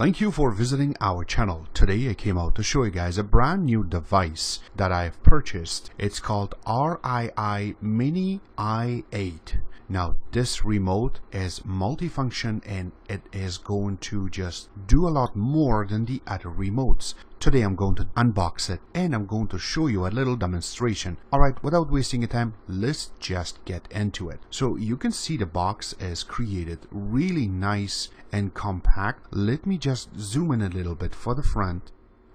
Thank you for visiting our channel. Today I came out to show you guys a brand new device that I've purchased. It's called RII Mini i8. Now this remote is multifunction and it is going to just do a lot more than the other remotes. Today I'm going to unbox it and I'm going to show you a little demonstration. Alright, without wasting your time, let's just get into it. So you can see the box is created really nice and compact. Let me just zoom in a little bit for the front.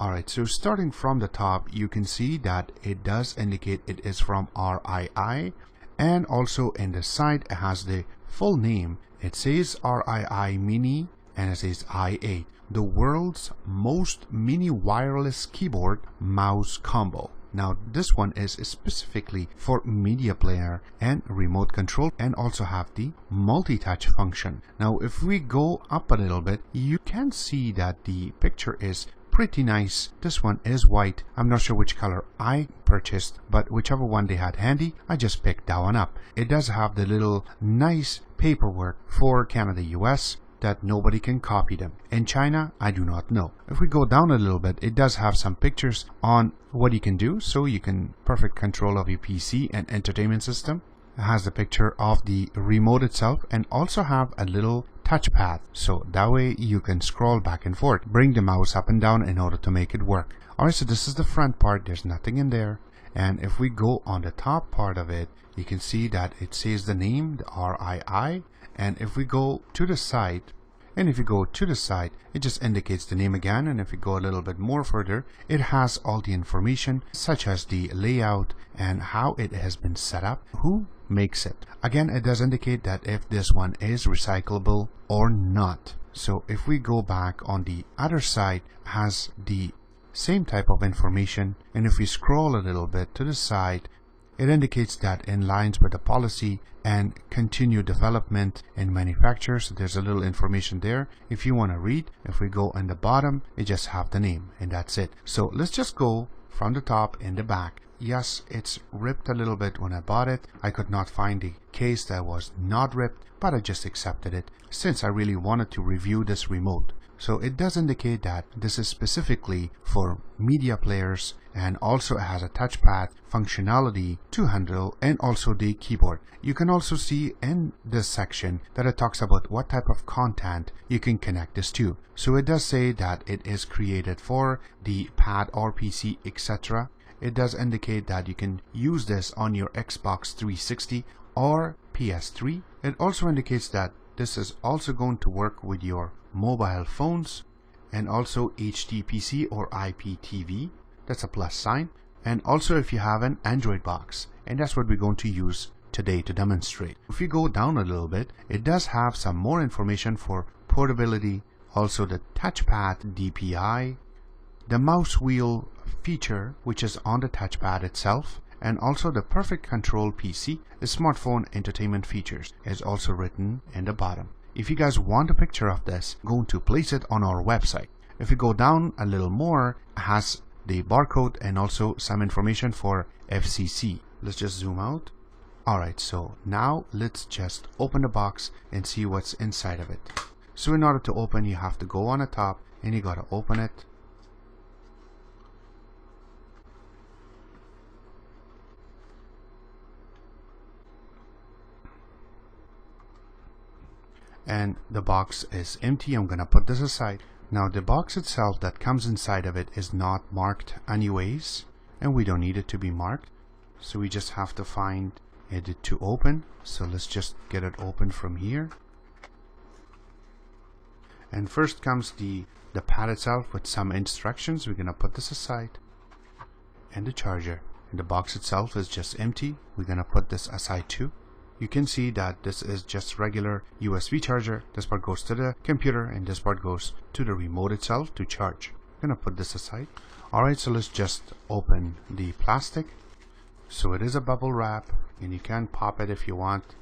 Alright, so starting from the top, you can see that it does indicate it is from RII. And also in the side it has the full name. It says RII Mini and it says i8, the world's most mini wireless keyboard mouse combo. Now this one is specifically for media player and remote control, and also have the multi-touch function. Now if we go up a little bit, you can see that the picture is pretty nice. This one is white. I'm not sure which color I purchased, but whichever one they had handy, I just picked that one up. It does have the little nice paperwork for Canada, US, that nobody can copy them. In China, I do not know. If we go down a little bit, it does have some pictures on what you can do, so you can perfect control of your PC and entertainment system. It has a picture of the remote itself and also have a little touchpad, so that way you can scroll back and forth, bring the mouse up and down in order to make it work. Alright, so this is the front part. There's nothing in there. And if we go on the top part of it, you can see that it says the name, the RII. And if we go to the side, it just indicates the name again. And if we go a little bit more further, it has all the information such as the layout and how it has been set up, who makes it. Again, it does indicate that if this one is recyclable or not. So if we go back on the other side, it has the same type of information. And if we scroll a little bit to the side, it indicates that in lines with the policy and continued development and manufacture. So there's a little information there if you want to read. If we go on the bottom, it just have the name and that's it. So let's just go from the top in the back. Yes, it's ripped a little bit when I bought it. I could not find the case that was not ripped, but I just accepted it since I really wanted to review this remote. So it does indicate that this is specifically for media players, and also it has a touchpad functionality to handle and also the keyboard. You can also see in this section that it talks about what type of content you can connect this to. So it does say that it is created for the pad or PC, etc. It does indicate that you can use this on your Xbox 360 or PS3. It also indicates that this is also going to work with your mobile phones and also HDPC or IPTV. That's a plus sign. And also if you have an Android box, and that's what we're going to use today to demonstrate. If you go down a little bit, it does have some more information for portability, also the touchpad DPI, the mouse wheel feature which is on the touchpad itself, and also the perfect control PC, the smartphone entertainment features is also written in the bottom. If you guys want a picture of this, I'm going to place it on our website. If you go down a little more, it has the barcode and also some information for FCC. Let's just zoom out. Alright, so now let's just open the box and see what's inside of it. So in order to open, you have to go on the top and you gotta open it. And the box is empty. I'm gonna put this aside. Now the box itself that comes inside of it is not marked anyways, and we don't need it to be marked, so we just have to find it to open. So let's just get it open from here. And first comes the pad itself with some instructions. We're gonna put this aside, and the charger. And the box itself is just empty. We're gonna put this aside too. You can see that this is just regular USB charger. This part goes to the computer and this part goes to the remote itself to charge. I'm gonna put this aside. Alright, so let's just open the plastic. So it is a bubble wrap and you can pop it if you want.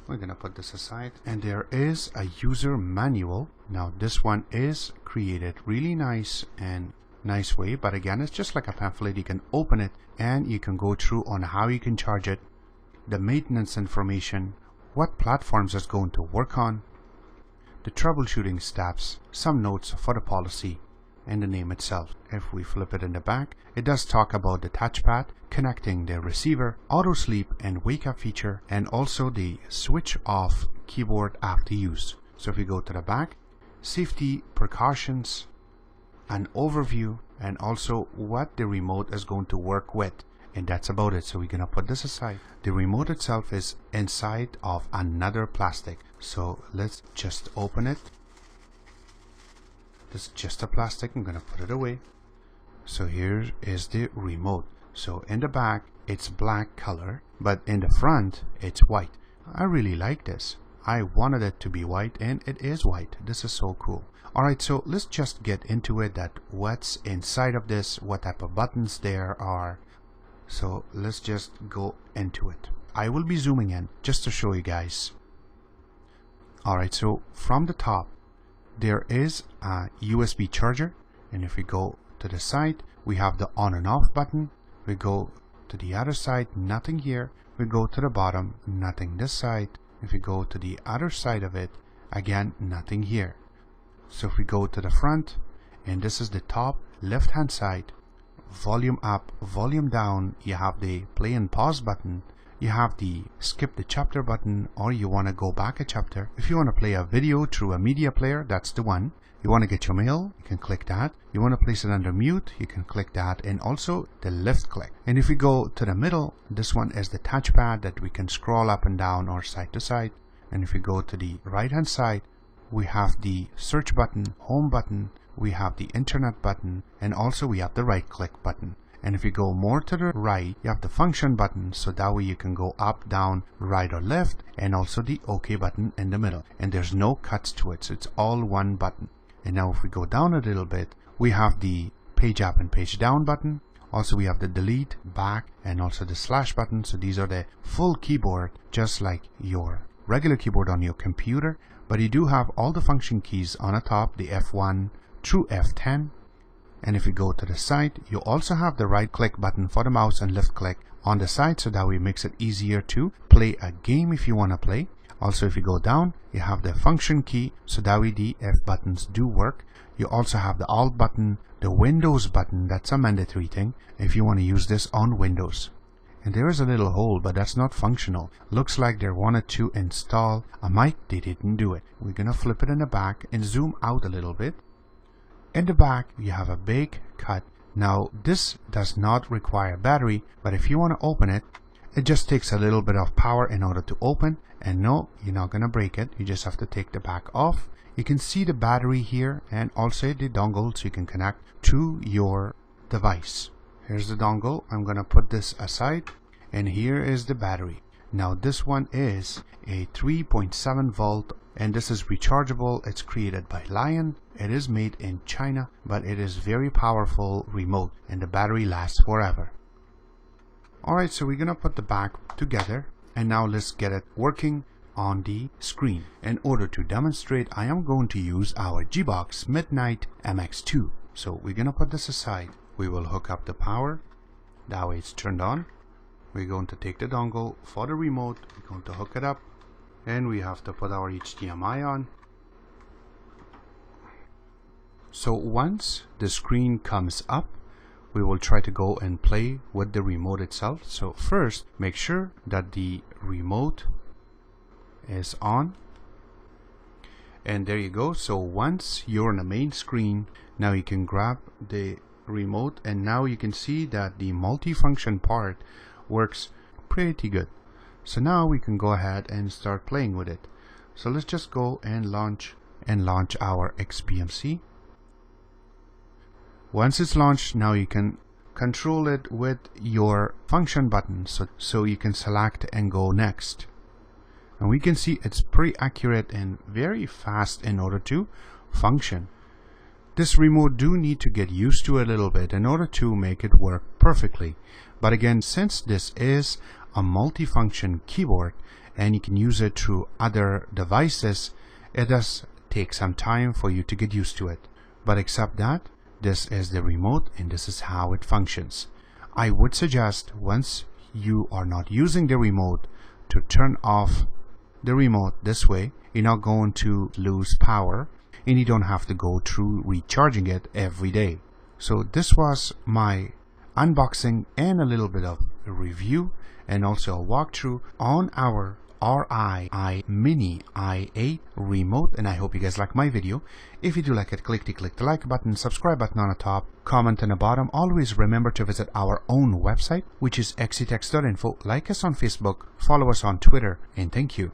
We're gonna put this aside. And there is a user manual. Now this one is created really nice and nice way, but again it's just like a pamphlet. You can open it and you can go through on how you can charge it, the maintenance information, what platforms it's going to work on, the troubleshooting steps, some notes for the policy, and the name itself. If we flip it in the back, it does talk about the touchpad, connecting the receiver, auto sleep and wake up feature, and also the switch off keyboard after use. So if we go to the back, safety precautions, an overview, and also what the remote is going to work with. And that's about it. So we're gonna put this aside. The remote itself is inside of another plastic. So let's just open it. This is just a plastic. I'm gonna put it away. So here is the remote. So in the back it's black color, but in the front it's white. I really like this. I wanted it to be white, and it is white. This is so cool. Alright, so let's just get into it, that what's inside of this, what type of buttons there are. So let's just go into it. I will be zooming in just to show you guys. Alright, so from the top there is a USB charger, and if we go to the side we have the on and off button. We go to the other side, nothing here. We go to the bottom, nothing this side. If we go to the other side of it, again nothing here. So if we go to the front, and this is the top left hand side, volume up, volume down, you have the play and pause button, you have the skip the chapter button, or you want to go back a chapter. If you want to play a video through a media player, that's the one. You want to get your mail, you can click that. You want to place it under mute, you can click that, and also the left click. And if we go to the middle, this one is the touchpad that we can scroll up and down or side to side. And if we go to the right hand side, we have the search button, home button, we have the internet button, and also we have the right click button. And if you go more to the right, you have the function button, so that way you can go up, down, right or left, and also the OK button in the middle. And there's no cuts to it, so it's all one button. And now if we go down a little bit, we have the page up and page down button. Also we have the delete, back, and also the slash button. So these are the full keyboard, just like your regular keyboard on your computer. But you do have all the function keys on the top, the F1 through F10. And if you go to the side, you also have the right click button for the mouse and left click on the side, so that way it makes it easier to play a game if you want to play. Also if you go down, you have the function key, so that way the F buttons do work. You also have the Alt button, the Windows button, that's a mandatory thing if you want to use this on Windows. And there is a little hole, but that's not functional. Looks like they wanted to install a mic, they didn't do it. We're gonna flip it in the back and zoom out a little bit. In the back you have a big cut. Now this does not require battery, but if you want to open it, it just takes a little bit of power in order to open. And no, you're not gonna break it, you just have to take the back off. You can see the battery here, and also the dongle, so you can connect to your device. Here's the dongle. I'm gonna put this aside, and here is the battery. Now this one is a 3.7 volt, and this is rechargeable. It's created by Lion. It is made in China, but it is very powerful remote, and the battery lasts forever. Alright, so we're gonna put the back together, and now let's get it working on the screen. In order to demonstrate, I am going to use our G-Box Midnight MX2. So we're gonna put this aside. We will hook up the power, that way it's turned on. We're going to take the dongle for the remote, we're going to hook it up, and we have to put our HDMI on. So once the screen comes up, we will try to go and play with the remote itself. So first, make sure that the remote is on. And there you go. So once you're on the main screen, now you can grab the remote, and now you can see that the multifunction part works pretty good. So now we can go ahead and start playing with it. So let's just go and launch our XBMC. Once it's launched, now you can control it with your function button, so you can select and go next. And we can see it's pretty accurate and very fast in order to function. This remote do need to get used to a little bit in order to make it work perfectly. But again, since this is a multifunction keyboard and you can use it through other devices, it does take some time for you to get used to it. But except that, this is the remote and this is how it functions. I would suggest, once you are not using the remote, to turn off the remote this way, you're not going to lose power and you don't have to go through recharging it every day. So this was my unboxing and a little bit of a review and also a walkthrough on our RII Mini i8 remote, and I hope you guys like my video. If you do like it, click the like button, subscribe button on the top, comment on the bottom. Always remember to visit our own website, which is xctex.info. Like us on Facebook, follow us on Twitter, and thank you.